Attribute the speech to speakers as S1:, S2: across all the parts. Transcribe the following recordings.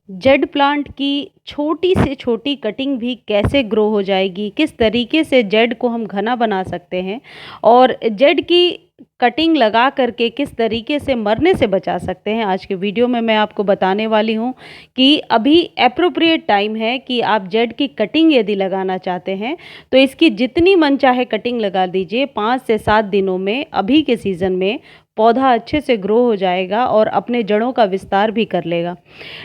S1: Jade plant की छोटी से छोटी कटिंग भी कैसे ग्रो हो जाएगी, किस तरीके से जेड को हम घना बना सकते हैं और जेड की कटिंग लगा करके किस तरीके से मरने से बचा सकते हैं। आज के वीडियो में मैं आपको बताने वाली हूँ कि अभी एप्रोप्रिएट टाइम है कि आप जेड की कटिंग यदि लगाना चाहते हैं तो इसकी जितनी मन चाहे कटिंग लगा दीजिए। 5 से 7 दिनों में अभी के सीज़न में पौधा अच्छे से ग्रो हो जाएगा और अपने जड़ों का विस्तार भी कर लेगा।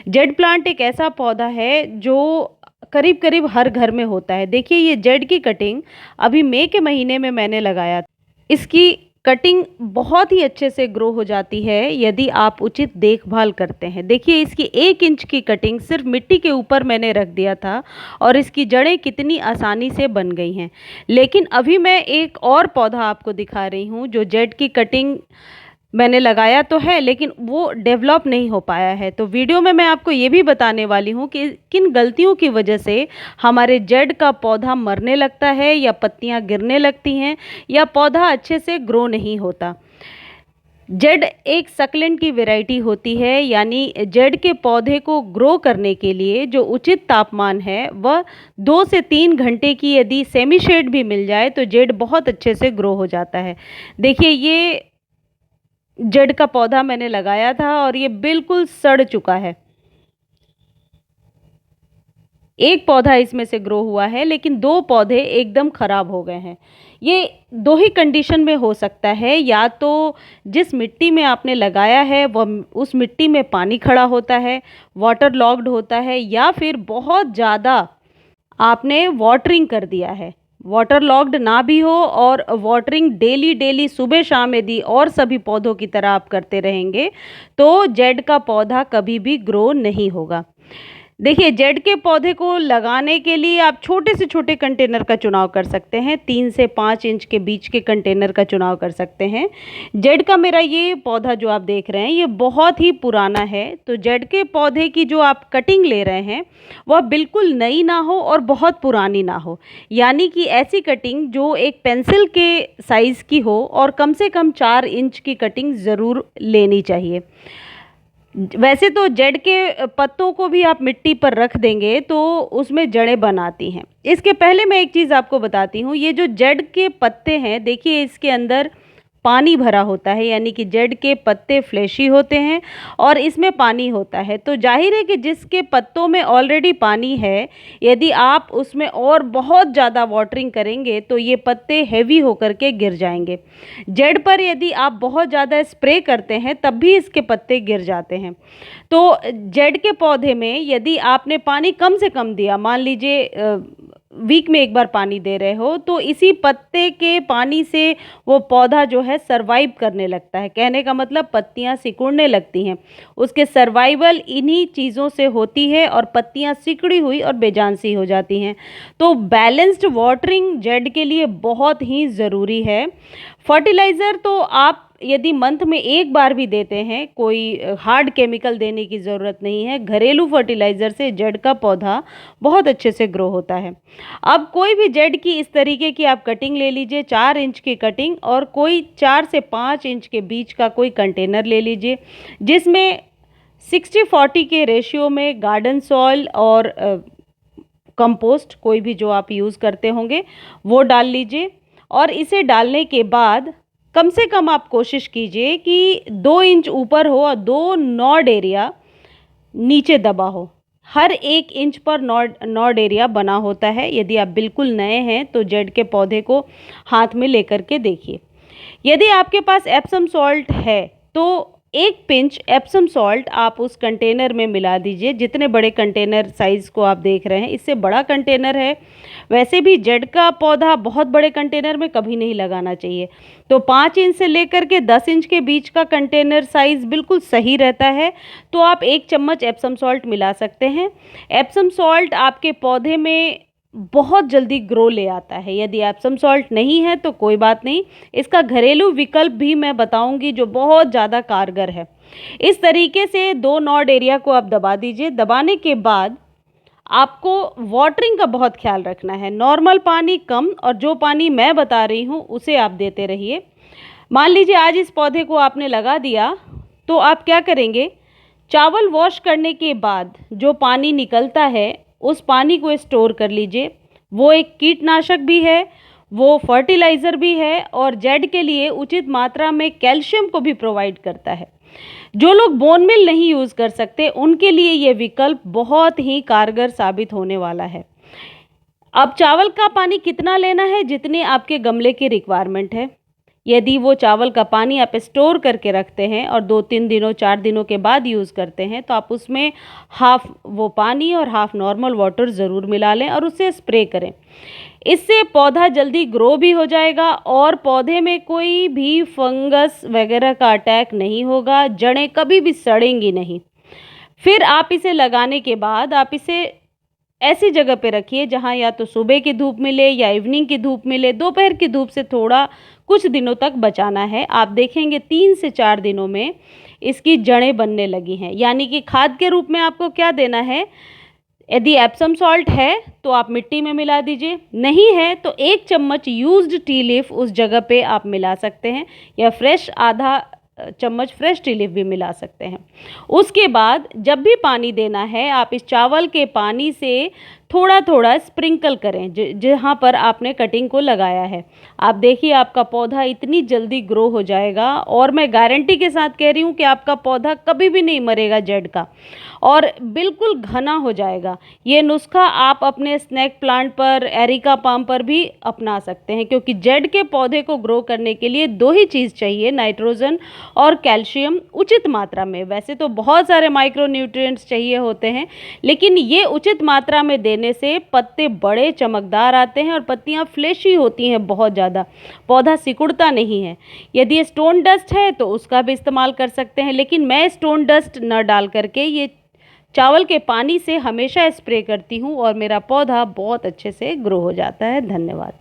S1: जेड प्लांट एक ऐसा पौधा है जो करीब करीब हर घर में होता है। देखिए, ये जेड की कटिंग अभी मई के महीने में मैंने लगाया। इसकी कटिंग बहुत ही अच्छे से ग्रो हो जाती है यदि आप उचित देखभाल करते हैं। देखिए, इसकी 1 इंच की कटिंग सिर्फ मिट्टी के ऊपर मैंने रख दिया था और इसकी जड़ें कितनी आसानी से बन गई हैं। लेकिन अभी मैं एक और पौधा आपको दिखा रही हूँ जो जेड की कटिंग मैंने लगाया तो है लेकिन वो डेवलप नहीं हो पाया है। तो वीडियो में मैं आपको ये भी बताने वाली हूँ कि किन गलतियों की वजह से हमारे जेड का पौधा मरने लगता है या पत्तियाँ गिरने लगती हैं या पौधा अच्छे से ग्रो नहीं होता। जेड एक सक्लेंट की वैरायटी होती है, यानी जेड के पौधे को ग्रो करने के लिए जो उचित तापमान है वह 2 से 3 घंटे की यदि सेमी शेड भी मिल जाए तो जेड बहुत अच्छे से ग्रो हो जाता है। देखिए, ये जेड का पौधा मैंने लगाया था और ये बिल्कुल सड़ चुका है। एक पौधा इसमें से ग्रो हुआ है लेकिन 2 पौधे एकदम खराब हो गए हैं। ये 2 ही कंडीशन में हो सकता है, या तो जिस मिट्टी में आपने लगाया है वह उस मिट्टी में पानी खड़ा होता है, वाटर लॉक्ड होता है, या फिर बहुत ज़्यादा आपने वाटरिंग कर दिया है। वाटर लॉक्ड ना भी हो और वाटरिंग डेली डेली सुबह शाम यदि और सभी पौधों की तरह आप करते रहेंगे तो जेड का पौधा कभी भी ग्रो नहीं होगा। देखिए, जेड के पौधे को लगाने के लिए आप छोटे से छोटे कंटेनर का चुनाव कर सकते हैं। 3 से 5 इंच के बीच के कंटेनर का चुनाव कर सकते हैं। जेड का मेरा ये पौधा जो आप देख रहे हैं ये बहुत ही पुराना है, तो जेड के पौधे की जो आप कटिंग ले रहे हैं वह बिल्कुल नई ना हो और बहुत पुरानी ना हो, यानी कि ऐसी कटिंग जो एक पेंसिल के साइज़ की हो और कम से कम 4 इंच की कटिंग ज़रूर लेनी चाहिए। वैसे तो जेड के पत्तों को भी आप मिट्टी पर रख देंगे तो उसमें जड़ें बनाती हैं। इसके पहले मैं एक चीज़ आपको बताती हूँ, ये जो जेड के पत्ते हैं देखिए इसके अंदर पानी भरा होता है, यानी कि जेड के पत्ते फ्लैशी होते हैं और इसमें पानी होता है। तो जाहिर है कि जिसके पत्तों में ऑलरेडी पानी है, यदि आप उसमें और बहुत ज़्यादा वाटरिंग करेंगे तो ये पत्ते हैवी होकर के गिर जाएंगे। जेड पर यदि आप बहुत ज़्यादा स्प्रे करते हैं तब भी इसके पत्ते गिर जाते हैं। तो जेड के पौधे में यदि आपने पानी कम से कम दिया, मान लीजिए वीक में एक बार पानी दे रहे हो, तो इसी पत्ते के पानी से वो पौधा जो है सरवाइव करने लगता है। कहने का मतलब पत्तियां सिकुड़ने लगती हैं। उसके सर्वाइवल इन्हीं चीज़ों से होती है और पत्तियां सिकुड़ी हुई और बेजान सी हो जाती हैं। तो बैलेंस्ड वाटरिंग जेड के लिए बहुत ही ज़रूरी है। फर्टिलाइज़र तो आप यदि मंथ में एक बार भी देते हैं, कोई हार्ड केमिकल देने की ज़रूरत नहीं है। घरेलू फर्टिलाइज़र से जेड का पौधा बहुत अच्छे से ग्रो होता है। अब कोई भी जेड की इस तरीके की आप कटिंग ले लीजिए, 4 इंच की कटिंग, और कोई 4 से 5 इंच के बीच का कोई कंटेनर ले लीजिए जिसमें 60-40 के रेशियो में गार्डन सॉइल और कंपोस्ट कोई भी जो आप यूज़ करते होंगे वो डाल लीजिए। और इसे डालने के बाद कम से कम आप कोशिश कीजिए कि 2 इंच ऊपर हो और 2 नॉड एरिया नीचे दबा हो। हर 1 इंच पर नॉड एरिया बना होता है। यदि आप बिल्कुल नए हैं तो जेड के पौधे को हाथ में लेकर के देखिए। यदि आपके पास एप्सम सॉल्ट है तो 1 पिंच एप्सम सॉल्ट आप उस कंटेनर में मिला दीजिए। जितने बड़े कंटेनर साइज़ को आप देख रहे हैं, इससे बड़ा कंटेनर है। वैसे भी जेड का पौधा बहुत बड़े कंटेनर में कभी नहीं लगाना चाहिए। तो 5 इंच से लेकर के 10 इंच के बीच का कंटेनर साइज़ बिल्कुल सही रहता है। तो आप 1 चम्मच एप्सम सॉल्ट मिला सकते हैं। एप्सम सॉल्ट आपके पौधे में बहुत जल्दी ग्रो ले आता है। यदि एप्सम सॉल्ट नहीं है तो कोई बात नहीं, इसका घरेलू विकल्प भी मैं बताऊंगी जो बहुत ज़्यादा कारगर है। इस तरीके से 2 नॉड एरिया को आप दबा दीजिए। दबाने के बाद आपको वाटरिंग का बहुत ख्याल रखना है। नॉर्मल पानी कम और जो पानी मैं बता रही हूँ उसे आप देते रहिए। मान लीजिए आज इस पौधे को आपने लगा दिया तो आप क्या करेंगे, चावल वॉश करने के बाद जो पानी निकलता है उस पानी को स्टोर कर लीजिए। वो एक कीटनाशक भी है, वो फर्टिलाइज़र भी है और जेड के लिए उचित मात्रा में कैल्शियम को भी प्रोवाइड करता है। जो लोग बोन मिल नहीं यूज़ कर सकते उनके लिए ये विकल्प बहुत ही कारगर साबित होने वाला है। अब चावल का पानी कितना लेना है? जितने आपके गमले की रिक्वायरमेंट है। यदि वो चावल का पानी आप स्टोर करके रखते हैं और 2-3 दिनों 4 दिनों के बाद यूज़ करते हैं तो आप उसमें हाफ़ वो पानी और हाफ़ नॉर्मल वाटर ज़रूर मिला लें और उसे स्प्रे करें। इससे पौधा जल्दी ग्रो भी हो जाएगा और पौधे में कोई भी फंगस वगैरह का अटैक नहीं होगा, जड़ें कभी भी सड़ेंगी नहीं। फिर आप इसे लगाने के बाद आप इसे ऐसी जगह पे रखिए जहाँ या तो सुबह की धूप मिले या इवनिंग की धूप मिले। दोपहर की धूप से थोड़ा कुछ दिनों तक बचाना है। आप देखेंगे 3 से 4 दिनों में इसकी जड़ें बनने लगी हैं। यानी कि खाद के रूप में आपको क्या देना है? यदि एप्सम सॉल्ट है तो आप मिट्टी में मिला दीजिए, नहीं है तो 1 चम्मच यूज्ड टी लीफ उस जगह पे आप मिला सकते हैं या फ्रेश आधा चम्मच फ्रेश टी लीफ भी मिला सकते हैं। उसके बाद जब भी पानी देना है आप इस चावल के पानी से थोड़ा थोड़ा स्प्रिंकल करें जहाँ पर आपने कटिंग को लगाया है। आप देखिए आपका पौधा इतनी जल्दी ग्रो हो जाएगा और मैं गारंटी के साथ कह रही हूँ कि आपका पौधा कभी भी नहीं मरेगा जेड का और बिल्कुल घना हो जाएगा। ये नुस्खा आप अपने स्नैक प्लांट पर, एरिका पाम पर भी अपना सकते हैं क्योंकि जेड के पौधे को ग्रो करने के लिए 2 ही चीज़ चाहिए, नाइट्रोजन और कैल्शियम उचित मात्रा में। वैसे तो बहुत सारे माइक्रो न्यूट्रिएंट्स चाहिए होते हैं लेकिन ये उचित मात्रा में देने से पत्ते बड़े चमकदार आते हैं और पत्तियां फ्लेशी होती हैं बहुत ज़्यादा, पौधा सिकुड़ता नहीं है। यदि स्टोन डस्ट है तो उसका भी इस्तेमाल कर सकते हैं लेकिन मैं स्टोन डस्ट न डाल करके ये चावल के पानी से हमेशा स्प्रे करती हूँ और मेरा पौधा बहुत अच्छे से ग्रो हो जाता है। धन्यवाद।